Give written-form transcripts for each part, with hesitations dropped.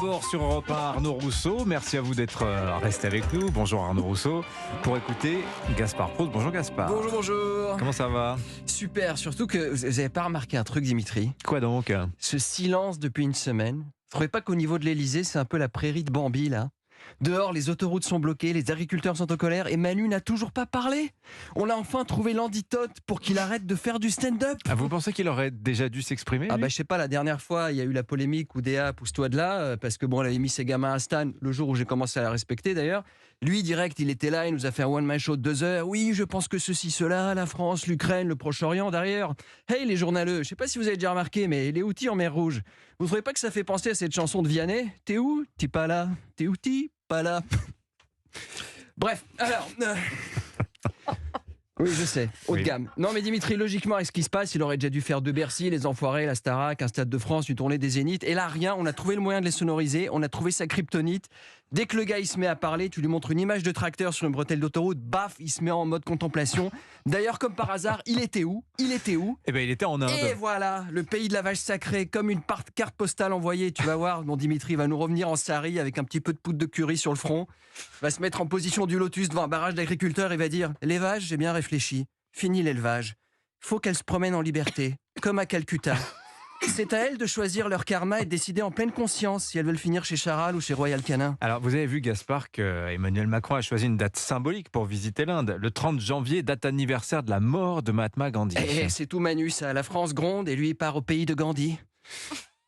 D'abord sur Europe 1, Arnaud Rousseau. Merci à vous d'être resté avec nous. Bonjour Arnaud Rousseau. Pour écouter Gaspard Proust. Bonjour Gaspard. Bonjour, bonjour. Comment ça va? Super, surtout que vous n'avez pas remarqué un truc, Dimitri? Quoi donc? Ce silence depuis une semaine. Vous trouvez pas qu'au niveau de l'Elysée, c'est un peu la prairie de Bambi, là? Dehors, les autoroutes sont bloquées, les agriculteurs sont en colère et Manu n'a toujours pas parlé. On a enfin trouvé l'antidote pour qu'il arrête de faire du stand-up. Ah, vous pensez qu'il aurait déjà dû s'exprimer? Je sais pas, la dernière fois, il y a eu la polémique Oudéa, pousse-toi de là, parce que bon, elle avait mis ses gamins à Stan, le jour où j'ai commencé à la respecter d'ailleurs. Lui, direct, il était là, il nous a fait un one-man show de 2 heures. Oui, je pense que ceci, cela, la France, l'Ukraine, le Proche-Orient, derrière. Hey, les journaleux, je sais pas si vous avez déjà remarqué, mais les outils en mer Rouge, vous trouvez pas que ça fait penser à cette chanson de Vianney? T'es où? T'es pas là? T'es où? T'es pas là? Bref, alors... Oui, je sais, haut de gamme. Non, mais Dimitri, logiquement, avec ce qui se passe, il aurait déjà dû faire 2 Bercy, les Enfoirés, la Starac, un Stade de France, une tournée des Zéniths. Et là, rien, on a trouvé le moyen de les sonoriser, on a trouvé sa kryptonite. Dès que le gars, il se met à parler, tu lui montres une image de tracteur sur une bretelle d'autoroute, baf, il se met en mode contemplation. D'ailleurs, comme par hasard, il était où? Eh ben, il était en Inde. Et voilà, le pays de la vache sacrée, comme une carte postale envoyée, tu vas voir. Mon Dimitri va nous revenir en sari avec un petit peu de poudre de curry sur le front. Va se mettre en position du lotus devant un barrage d'agriculteurs et va dire: les vaches, j'ai bien réfléchi. Fini l'élevage. Faut qu'elles se promènent en liberté, comme à Calcutta. C'est à elles de choisir leur karma et de décider en pleine conscience si elles veulent finir chez Charal ou chez Royal Canin. Alors, vous avez vu, Gaspard, que Emmanuel Macron a choisi une date symbolique pour visiter l'Inde. Le 30 janvier, date anniversaire de la mort de Mahatma Gandhi. C'est tout Manu, ça. La France gronde et lui, il part au pays de Gandhi.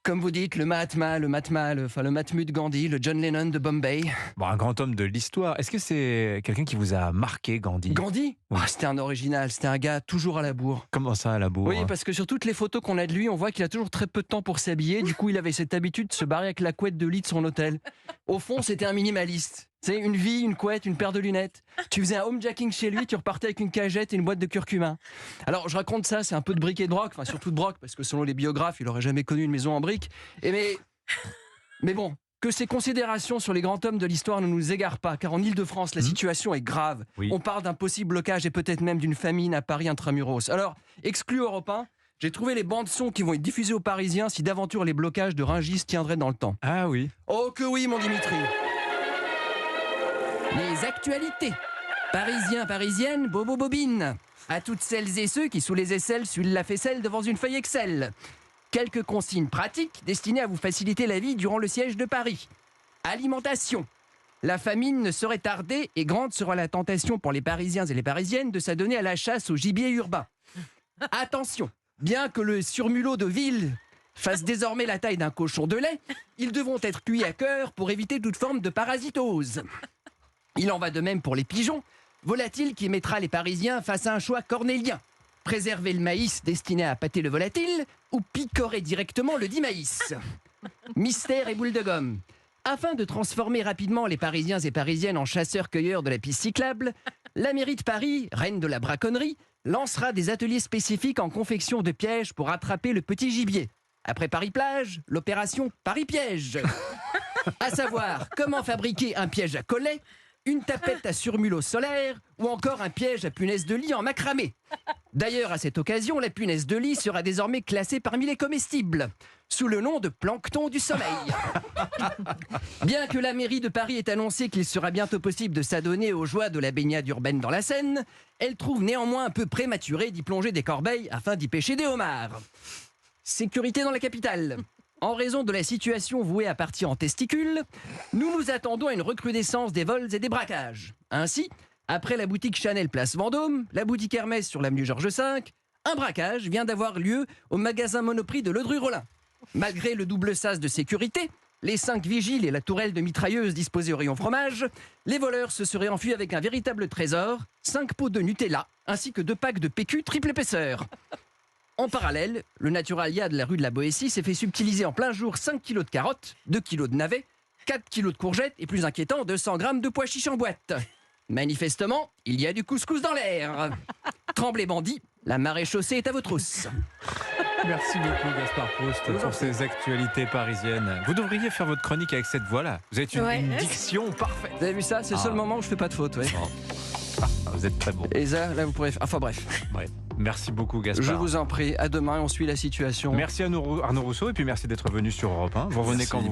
Comme vous dites, le Mahatma, le Mahatmu de Gandhi, le John Lennon de Bombay. Bon, un grand homme de l'histoire. Est-ce que c'est quelqu'un qui vous a marqué, Gandhi? Gandhi? Oui. C'était un original, c'était un gars toujours à la bourre. Comment ça, à la bourre? Oui, parce que sur toutes les photos qu'on a de lui, on voit qu'il a toujours très peu de temps pour s'habiller. Du coup, il avait cette habitude de se barrer avec la couette de lit de son hôtel. Au fond, c'était un minimaliste. C'est une vie, une couette, une paire de lunettes. Tu faisais un homejacking chez lui, tu repartais avec une cagette et une boîte de curcuma. Alors, je raconte ça, c'est un peu de bric et de broc, enfin surtout de broc, parce que selon les biographes, il aurait jamais connu une maison en briques. Mais bon, que ces considérations sur les grands hommes de l'histoire ne nous égarent pas, car en Ile-de-France, la situation est grave. Oui. On parle d'un possible blocage et peut-être même d'une famine à Paris intramuros. Alors, exclu Europe 1, j'ai trouvé les bandes-sons qui vont être diffusées aux Parisiens si d'aventure les blocages de Rungis tiendraient dans le temps. Ah oui. Oh que oui, mon Dimitri. Les actualités. Parisiens, parisiennes, bobo bobine. À toutes celles et ceux qui, sous les aisselles, suivent la faisselle devant une feuille Excel. Quelques consignes pratiques destinées à vous faciliter la vie durant le siège de Paris. Alimentation. La famine ne saurait tarder et grande sera la tentation pour les Parisiens et les Parisiennes de s'adonner à la chasse au gibier urbain. Attention, bien que le surmulot de ville fasse désormais la taille d'un cochon de lait, ils devront être cuits à cœur pour éviter toute forme de parasitose. Il en va de même pour les pigeons, volatile qui mettra les Parisiens face à un choix cornélien. Préserver le maïs destiné à pâter le volatile ou picorer directement le dit maïs. Mystère et boule de gomme. Afin de transformer rapidement les Parisiens et Parisiennes en chasseurs-cueilleurs de la piste cyclable, la mairie de Paris, reine de la braconnerie, lancera des ateliers spécifiques en confection de pièges pour attraper le petit gibier. Après Paris-Plage, l'opération Paris-Piège. À savoir, comment fabriquer un piège à collet, une tapette à surmulot solaire ou encore un piège à punaise de lit en macramé. D'ailleurs, à cette occasion, la punaise de lit sera désormais classée parmi les comestibles, sous le nom de plancton du soleil. Bien que la mairie de Paris ait annoncé qu'il sera bientôt possible de s'adonner aux joies de la baignade urbaine dans la Seine, elle trouve néanmoins un peu prématuré d'y plonger des corbeilles afin d'y pêcher des homards. Sécurité dans la capitale. En raison de la situation vouée à partir en testicules, nous nous attendons à une recrudescence des vols et des braquages. Ainsi, après la boutique Chanel place Vendôme, la boutique Hermès sur l'avenue Georges V, un braquage vient d'avoir lieu au magasin Monoprix de Ledru-Rollin. Malgré le double sas de sécurité, les 5 vigiles et la tourelle de mitrailleuse disposée au rayon fromage, les voleurs se seraient enfuis avec un véritable trésor, 5 pots de Nutella, ainsi que 2 packs de PQ triple épaisseur. En parallèle, le Naturalia de la rue de la Boétie s'est fait subtiliser en plein jour 5 kilos de carottes, 2 kilos de navets, 4 kilos de courgettes et plus inquiétant, 200 grammes de pois chiches en boîte. Manifestement, il y a du couscous dans l'air. Tremblez bandit, la marée chaussée est à vos trousses. Merci beaucoup Gaspard Proust pour ces actualités parisiennes. Vous devriez faire votre chronique avec cette voix-là. Vous avez une diction parfaite. Vous avez vu ça? C'est le seul moment où je fais pas de faute. Ouais. Vous êtes très bon. Et ça, là vous pourrez... Enfin bref. Ouais. Merci beaucoup Gaspard. Je vous en prie, à demain, on suit la situation. Merci à Arnaud Rousseau et puis merci d'être venu sur Europe 1. Vous revenez quand vous